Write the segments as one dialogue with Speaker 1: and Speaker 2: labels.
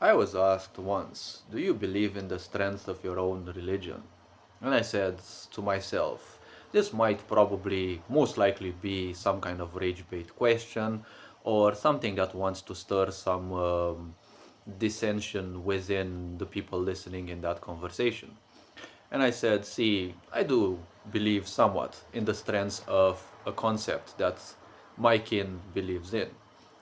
Speaker 1: I was asked once, do you believe in the strength of your own religion? And I said to myself, this might probably most likely be some kind of rage bait question or something that wants to stir some dissension within the people listening in that conversation. And I said, see, I do believe somewhat in the strength of a concept that my kin believes in.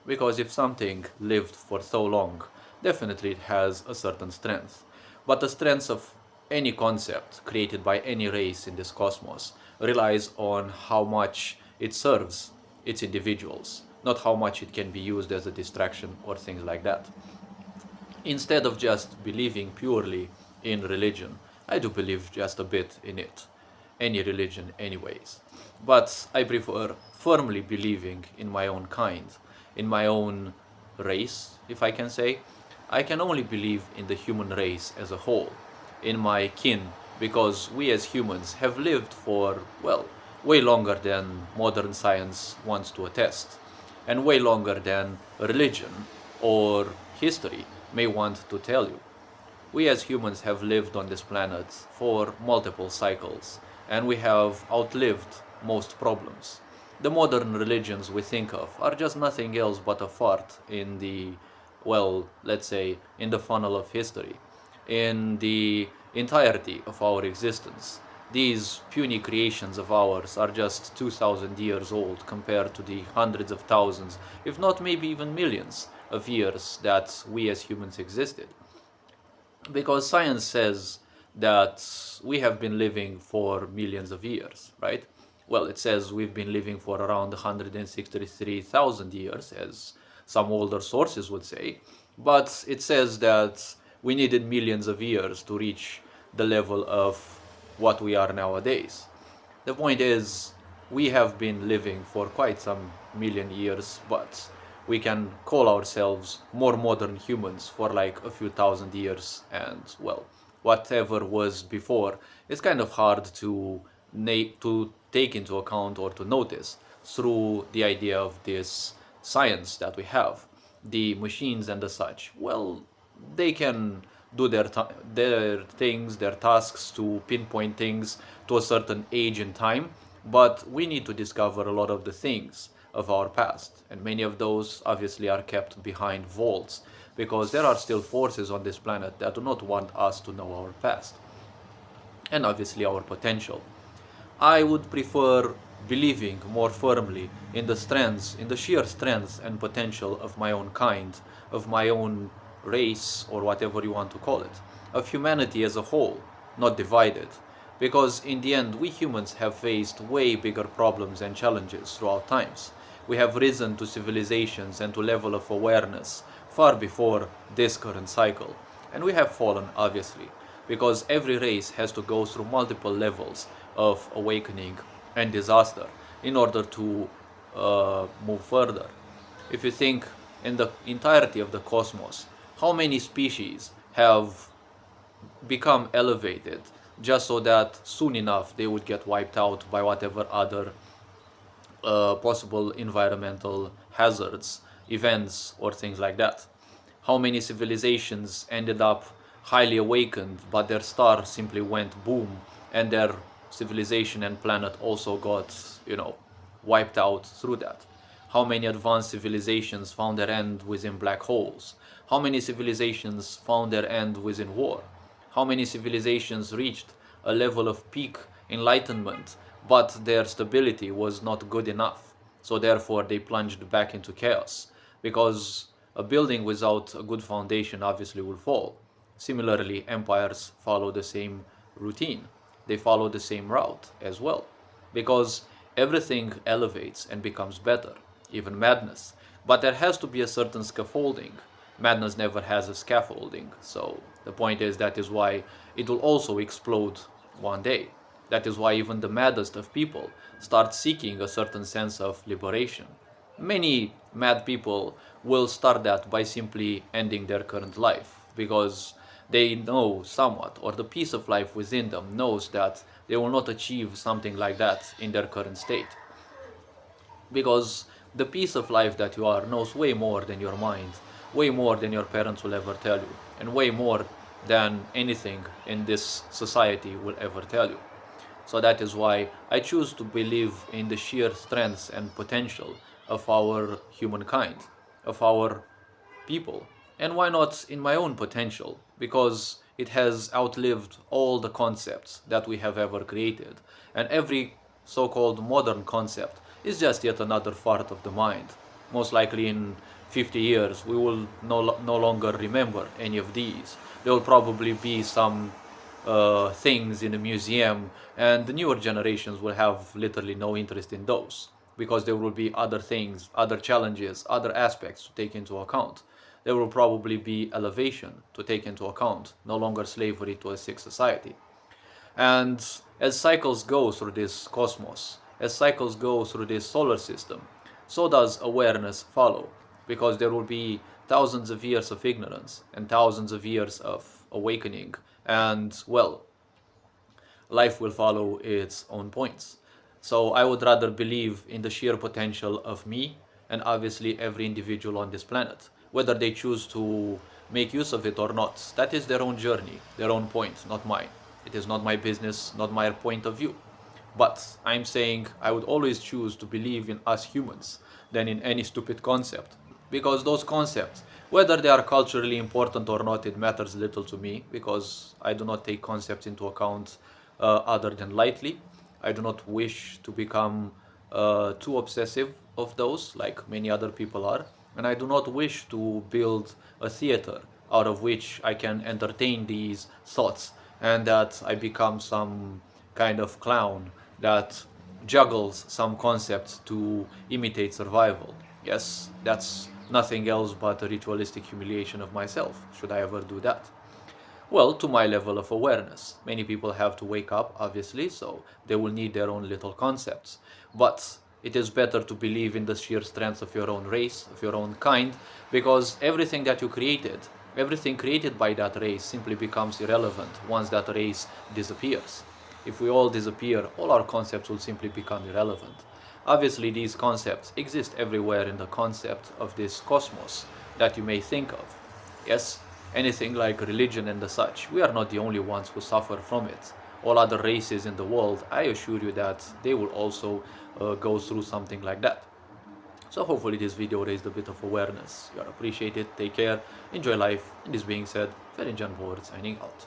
Speaker 1: Because if something lived for so long, definitely it has a certain strength. But the strength of any concept created by any race in this cosmos relies on how much it serves its individuals, not how much it can be used as a distraction or things like that. Instead of just believing purely in religion, I do believe just a bit in it. Any religion, anyways. But I prefer firmly believing in my own kind, in my own race, if I can say. I can only believe in the human race as a whole, in my kin, because we as humans have lived for, well, way longer than modern science wants to attest, and way longer than religion or history may want to tell you. We as humans have lived on this planet for multiple cycles, and we have outlived most problems. The modern religions we think of are just nothing else but a fart in the, well, let's say, in the funnel of history, in the entirety of our existence. These puny creations of ours are just 2000 years old compared to the hundreds of thousands, if not maybe even millions, of years that we as humans existed. Because science says that we have been living for millions of years, right? Well, it says we've been living for around 163,000 years, as some older sources would say, but it says that we needed millions of years to reach the level of what we are nowadays. The point is, we have been living for quite some million years, but we can call ourselves more modern humans for like a few thousand years, and well, whatever was before is kind of hard to to take into account or to notice through the idea of this science that we have. The machines and the such, well, they can do their things, their tasks to pinpoint things to a certain age and time, but we need to discover a lot of the things of our past, and many of those obviously are kept behind vaults because there are still forces on this planet that do not want us to know our past and obviously our potential. I would prefer believing more firmly in the strengths, in the sheer strengths and potential of my own kind, of my own race, or whatever you want to call it, of humanity as a whole, not divided. Because in the end, we humans have faced way bigger problems and challenges throughout times. We have risen to civilizations and to level of awareness far before this current cycle. And we have fallen, obviously, because every race has to go through multiple levels of awakening and disaster in order to move further. If you think in the entirety of the cosmos, how many species have become elevated just so that soon enough they would get wiped out by whatever other possible environmental hazards, events, or things like that. How many civilizations ended up highly awakened, but their star simply went boom, and their civilization and planet also got, wiped out through that? How many advanced civilizations found their end within black holes? How many civilizations found their end within war? How many civilizations reached a level of peak enlightenment, but their stability was not good enough, so therefore they plunged back into chaos? Because a building without a good foundation obviously will fall. Similarly, empires follow the same routine, they follow the same route as well, because everything elevates and becomes better, even madness. But there has to be a certain scaffolding. Madness never has a scaffolding, so the point is that is why it will also explode one day. That is why even the maddest of people start seeking a certain sense of liberation. Many mad people will start that by simply ending their current life because they know somewhat, or the piece of life within them knows that they will not achieve something like that in their current state. Because the piece of life that you are knows way more than your mind, way more than your parents will ever tell you, and way more than anything in this society will ever tell you. So that is why I choose to believe in the sheer strengths and potential of our humankind, of our people. And why not in my own potential? Because it has outlived all the concepts that we have ever created. And every so called modern concept is just yet another fart of the mind. Most likely in 50 years, we will no longer remember any of these. There will probably be some things in a museum, and the newer generations will have literally no interest in those because there will be other things, other challenges, other aspects to take into account. There will probably be elevation to take into account, no longer slavery to a sick society. And as cycles go through this cosmos, as cycles go through this solar system, so does awareness follow, because there will be thousands of years of ignorance and thousands of years of awakening, and well, life will follow its own points. So I would rather believe in the sheer potential of me and obviously every individual on this planet, whether they choose to make use of it or not. That is their own journey, their own point, not mine. It is not my business, not my point of view. But I'm saying I would always choose to believe in us humans than in any stupid concept. Because those concepts, whether they are culturally important or not, it matters little to me because I do not take concepts into account other than lightly. I do not wish to become too obsessive of those like many other people are. And I do not wish to build a theater out of which I can entertain these thoughts and that I become some kind of clown that juggles some concepts to imitate survival. Yes, that's nothing else but a ritualistic humiliation of myself, should I ever do that. Well, to my level of awareness. Many people have to wake up, obviously, so they will need their own little concepts. But it is better to believe in the sheer strength of your own race, of your own kind, because everything that you created, everything created by that race simply becomes irrelevant once that race disappears. If we all disappear, all our concepts will simply become irrelevant. Obviously, these concepts exist everywhere in the concept of this cosmos that you may think of. Yes, anything like religion and the such, we are not the only ones who suffer from it. All other races in the world, I assure you that they will also go through something like that. So hopefully this video raised a bit of awareness. You are appreciated, take care, enjoy life. And this being said, Ferencan Board signing out.